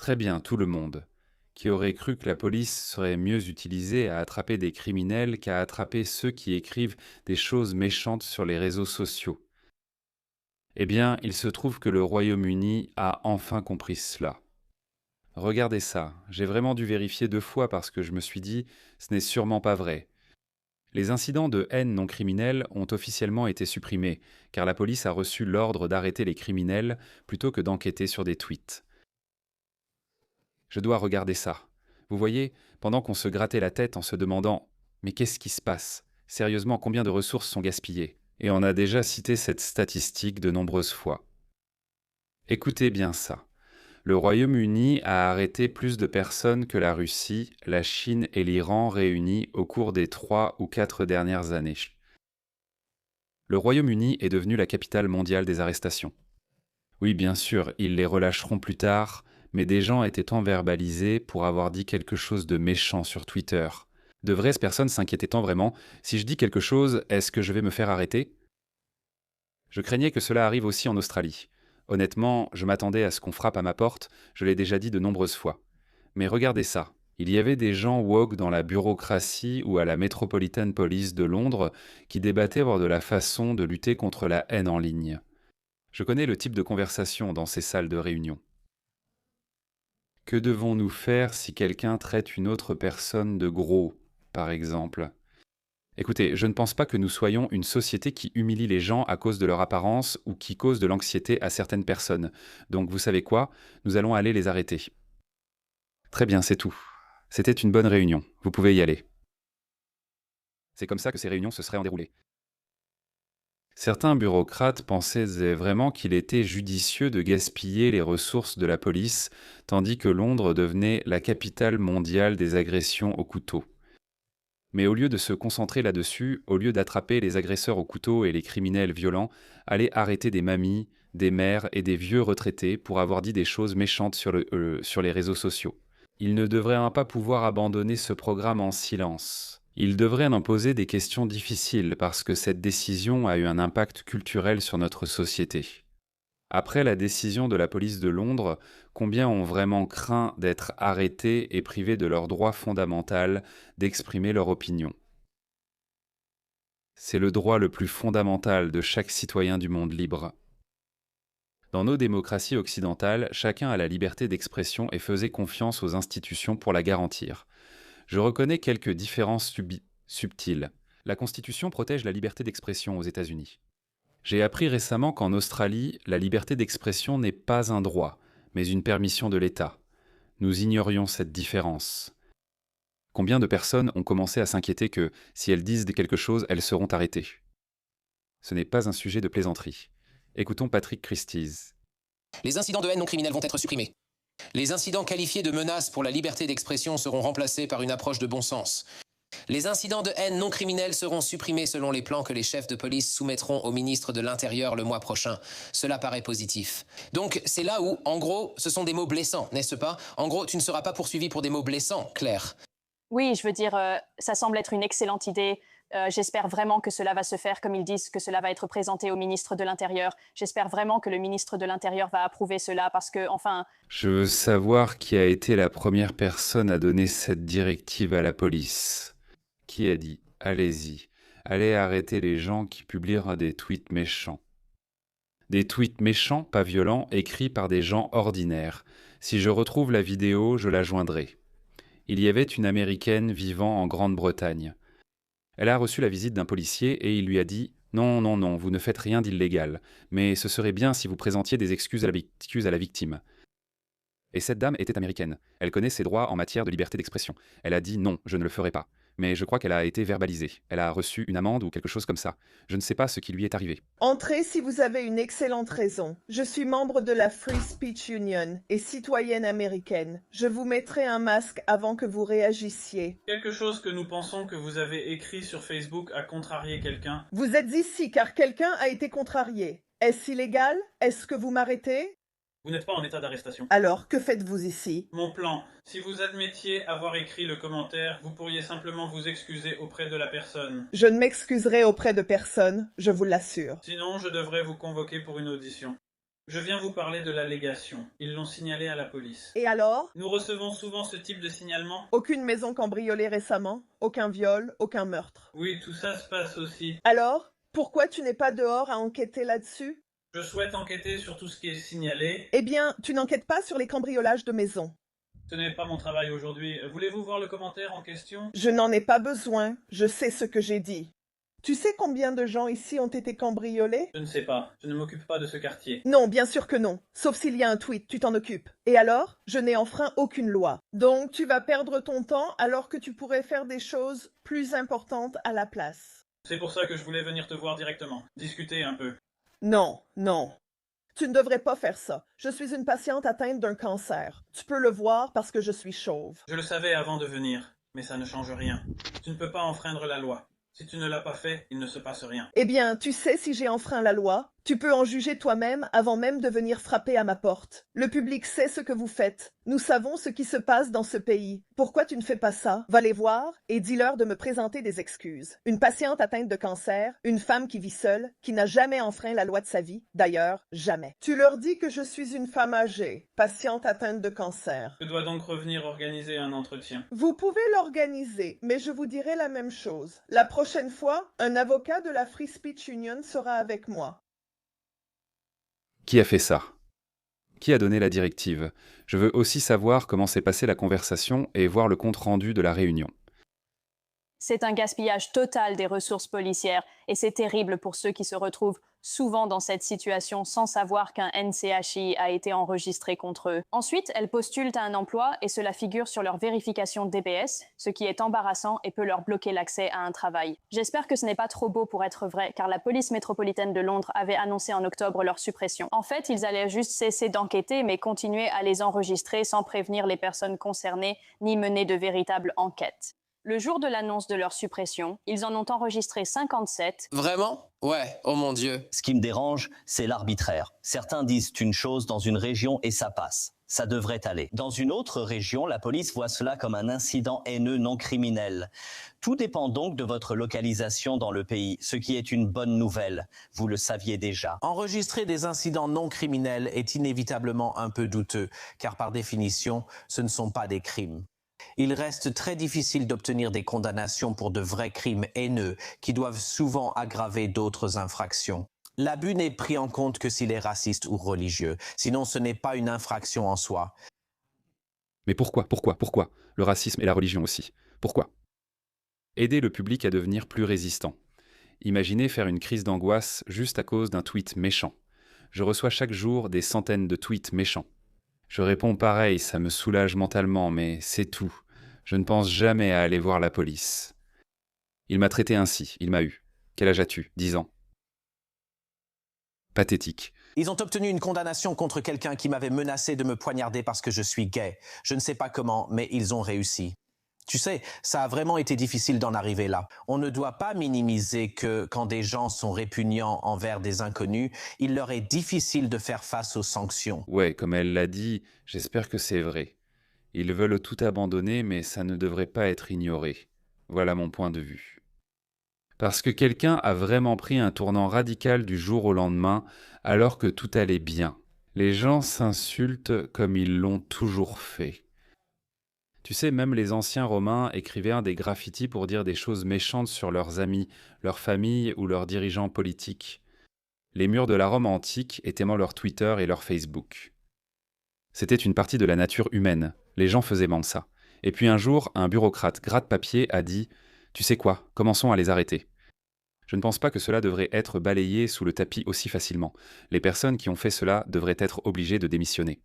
Très bien, tout le monde. Qui aurait cru que la police serait mieux utilisée à attraper des criminels qu'à attraper ceux qui écrivent des choses méchantes sur les réseaux sociaux? Eh bien, il se trouve que le Royaume-Uni a enfin compris cela. Regardez ça, j'ai vraiment dû vérifier 2 fois parce que je me suis dit, ce n'est sûrement pas vrai. Les incidents de haine non criminels ont officiellement été supprimés, car la police a reçu l'ordre d'arrêter les criminels plutôt que d'enquêter sur des tweets. Je dois regarder ça. Vous voyez, pendant qu'on se grattait la tête en se demandant « Mais qu'est-ce qui se passe? Sérieusement, combien de ressources sont gaspillées ?» Et on a déjà cité cette statistique de nombreuses fois. Écoutez bien ça. Le Royaume-Uni a arrêté plus de personnes que la Russie, la Chine et l'Iran réunis au cours des 3 ou 4 dernières années. Le Royaume-Uni est devenu la capitale mondiale des arrestations. Oui, bien sûr, ils les relâcheront plus tard, mais des gens étaient verbalisés pour avoir dit quelque chose de méchant sur Twitter. De vraies personnes s'inquiétaient-en vraiment, si je dis quelque chose, est-ce que je vais me faire arrêter? Je craignais que cela arrive aussi en Australie. Honnêtement, je m'attendais à ce qu'on frappe à ma porte, je l'ai déjà dit de nombreuses fois. Mais regardez ça. Il y avait des gens woke dans la bureaucratie ou à la Metropolitan Police de Londres qui débattaient de la façon de lutter contre la haine en ligne. Je connais le type de conversation dans ces salles de réunion. Que devons-nous faire si quelqu'un traite une autre personne de gros, par exemple? Écoutez, je ne pense pas que nous soyons une société qui humilie les gens à cause de leur apparence ou qui cause de l'anxiété à certaines personnes. Donc vous savez quoi? Nous allons aller les arrêter. Très bien, c'est tout. C'était une bonne réunion. Vous pouvez y aller. C'est comme ça que ces réunions se seraient déroulées. Certains bureaucrates pensaient vraiment qu'il était judicieux de gaspiller les ressources de la police, tandis que Londres devenait la capitale mondiale des agressions au couteau. Mais au lieu de se concentrer là-dessus, au lieu d'attraper les agresseurs au couteau et les criminels violents, allez arrêter des mamies, des mères et des vieux retraités pour avoir dit des choses méchantes sur les réseaux sociaux. Ils ne devraient pas pouvoir abandonner ce programme en silence. Ils devraient en poser des questions difficiles parce que cette décision a eu un impact culturel sur notre société. Après la décision de la police de Londres, combien ont vraiment craint d'être arrêtés et privés de leur droit fondamental d'exprimer leur opinion? C'est le droit le plus fondamental de chaque citoyen du monde libre. Dans nos démocraties occidentales, chacun a la liberté d'expression et faisait confiance aux institutions pour la garantir. Je reconnais quelques différences subtiles. La Constitution protège la liberté d'expression aux États-Unis. J'ai appris récemment qu'en Australie, la liberté d'expression n'est pas un droit, mais une permission de l'État. Nous ignorions cette différence. Combien de personnes ont commencé à s'inquiéter que, si elles disent quelque chose, elles seront arrêtées? Ce n'est pas un sujet de plaisanterie. Écoutons Patrick Christys. Les incidents de haine non criminels vont être supprimés. Les incidents qualifiés de menaces pour la liberté d'expression seront remplacés par une approche de bon sens. Les incidents de haine non criminels seront supprimés selon les plans que les chefs de police soumettront au ministre de l'Intérieur le mois prochain. Cela paraît positif. Donc c'est là où, en gros, ce sont des mots blessants, n'est-ce pas? En gros, tu ne seras pas poursuivi pour des mots blessants, Claire. Oui, je veux dire, ça semble être une excellente idée. J'espère vraiment que cela va se faire comme ils disent, que cela va être présenté au ministre de l'Intérieur. J'espère vraiment que le ministre de l'Intérieur va approuver cela parce que, enfin... Je veux savoir qui a été la première personne à donner cette directive à la police. Qui a dit « Allez-y, allez arrêter les gens qui publieront des tweets méchants ». Des tweets méchants, pas violents, écrits par des gens ordinaires. Si je retrouve la vidéo, je la joindrai. Il y avait une Américaine vivant en Grande-Bretagne. Elle a reçu la visite d'un policier et il lui a dit « Non, non, non, vous ne faites rien d'illégal, mais ce serait bien si vous présentiez des excuses à la victime. » Et cette dame était américaine. Elle connaît ses droits en matière de liberté d'expression. Elle a dit « Non, je ne le ferai pas. » Mais je crois qu'elle a été verbalisée. Elle a reçu une amende ou quelque chose comme ça. Je ne sais pas ce qui lui est arrivé. Entrez si vous avez une excellente raison. Je suis membre de la Free Speech Union et citoyenne américaine. Je vous mettrai un masque avant que vous réagissiez. Quelque chose que nous pensons que vous avez écrit sur Facebook a contrarié quelqu'un. Vous êtes ici car quelqu'un a été contrarié. Est-ce illégal? Est-ce que vous m'arrêtez? Vous n'êtes pas en état d'arrestation. Alors, que faites-vous ici? Mon plan, si vous admettiez avoir écrit le commentaire, vous pourriez simplement vous excuser auprès de la personne. Je ne m'excuserai auprès de personne, je vous l'assure. Sinon, je devrais vous convoquer pour une audition. Je viens vous parler de l'allégation. Ils l'ont signalé à la police. Et alors? Nous recevons souvent ce type de signalement. Aucune maison cambriolée récemment? Aucun viol? Aucun meurtre? Oui, tout ça se passe aussi. Alors? Pourquoi tu n'es pas dehors à enquêter là-dessus? Je souhaite enquêter sur tout ce qui est signalé. Eh bien, tu n'enquêtes pas sur les cambriolages de maisons. Ce n'est pas mon travail aujourd'hui. Voulez-vous voir le commentaire en question? Je n'en ai pas besoin. Je sais ce que j'ai dit. Tu sais combien de gens ici ont été cambriolés? Je ne sais pas. Je ne m'occupe pas de ce quartier. Non, bien sûr que non. Sauf s'il y a un tweet, tu t'en occupes. Et alors? Je n'ai enfreint aucune loi. Donc tu vas perdre ton temps alors que tu pourrais faire des choses plus importantes à la place. C'est pour ça que je voulais venir te voir directement. Discuter un peu. Non, non. Tu ne devrais pas faire ça. Je suis une patiente atteinte d'un cancer. Tu peux le voir parce que je suis chauve. Je le savais avant de venir, mais ça ne change rien. Tu ne peux pas enfreindre la loi. Si tu ne l'as pas fait, il ne se passe rien. Eh bien, tu sais si j'ai enfreint la loi? Tu peux en juger toi-même avant même de venir frapper à ma porte. Le public sait ce que vous faites. Nous savons ce qui se passe dans ce pays. Pourquoi tu ne fais pas ça? Va les voir et dis-leur de me présenter des excuses. Une patiente atteinte de cancer, une femme qui vit seule, qui n'a jamais enfreint la loi de sa vie, d'ailleurs, jamais. Tu leur dis que je suis une femme âgée, patiente atteinte de cancer. Je dois donc revenir organiser un entretien. Vous pouvez l'organiser, mais je vous dirai la même chose. La prochaine fois, un avocat de la Free Speech Union sera avec moi. Qui a fait ça? Qui a donné la directive? Je veux aussi savoir comment s'est passée la conversation et voir le compte-rendu de la réunion. C'est un gaspillage total des ressources policières et c'est terrible pour ceux qui se retrouvent souvent dans cette situation sans savoir qu'un NCHI a été enregistré contre eux. Ensuite, elles postulent à un emploi et cela figure sur leur vérification DBS, ce qui est embarrassant et peut leur bloquer l'accès à un travail. J'espère que ce n'est pas trop beau pour être vrai, car la police métropolitaine de Londres avait annoncé en octobre leur suppression. En fait, ils allaient juste cesser d'enquêter, mais continuer à les enregistrer sans prévenir les personnes concernées ni mener de véritables enquêtes. Le jour de l'annonce de leur suppression, ils en ont enregistré 57. Vraiment? Ouais, oh mon Dieu. Ce qui me dérange, c'est l'arbitraire. Certains disent une chose dans une région et ça passe. Ça devrait aller. Dans une autre région, la police voit cela comme un incident haineux non criminel. Tout dépend donc de votre localisation dans le pays, ce qui est une bonne nouvelle. Vous le saviez déjà. Enregistrer des incidents non criminels est inévitablement un peu douteux, car par définition, ce ne sont pas des crimes. Il reste très difficile d'obtenir des condamnations pour de vrais crimes haineux qui doivent souvent aggraver d'autres infractions. L'abus n'est pris en compte que s'il est raciste ou religieux, sinon ce n'est pas une infraction en soi. Mais pourquoi? Le racisme et la religion aussi. Pourquoi? Aider le public à devenir plus résistant. Imaginez faire une crise d'angoisse juste à cause d'un tweet méchant. Je reçois chaque jour des centaines de tweets méchants. Je réponds pareil, ça me soulage mentalement, mais c'est tout. Je ne pense jamais à aller voir la police. Il m'a traité ainsi, il m'a eu. Quel âge as-tu? 10 ans. Pathétique. Ils ont obtenu une condamnation contre quelqu'un qui m'avait menacé de me poignarder parce que je suis gay. Je ne sais pas comment, mais ils ont réussi. Tu sais, ça a vraiment été difficile d'en arriver là. On ne doit pas minimiser que, quand des gens sont répugnants envers des inconnus, il leur est difficile de faire face aux sanctions. Ouais, comme elle l'a dit, j'espère que c'est vrai. Ils veulent tout abandonner, mais ça ne devrait pas être ignoré. Voilà mon point de vue. Parce que quelqu'un a vraiment pris un tournant radical du jour au lendemain, alors que tout allait bien. Les gens s'insultent comme ils l'ont toujours fait. Tu sais, même les anciens Romains écrivaient des graffitis pour dire des choses méchantes sur leurs amis, leur famille ou leurs dirigeants politiques. Les murs de la Rome antique étaient leur Twitter et leur Facebook. C'était une partie de la nature humaine. Les gens faisaient ça. Et puis un jour, un bureaucrate gratte-papier a dit « Tu sais quoi, commençons à les arrêter ». Je ne pense pas que cela devrait être balayé sous le tapis aussi facilement. Les personnes qui ont fait cela devraient être obligées de démissionner.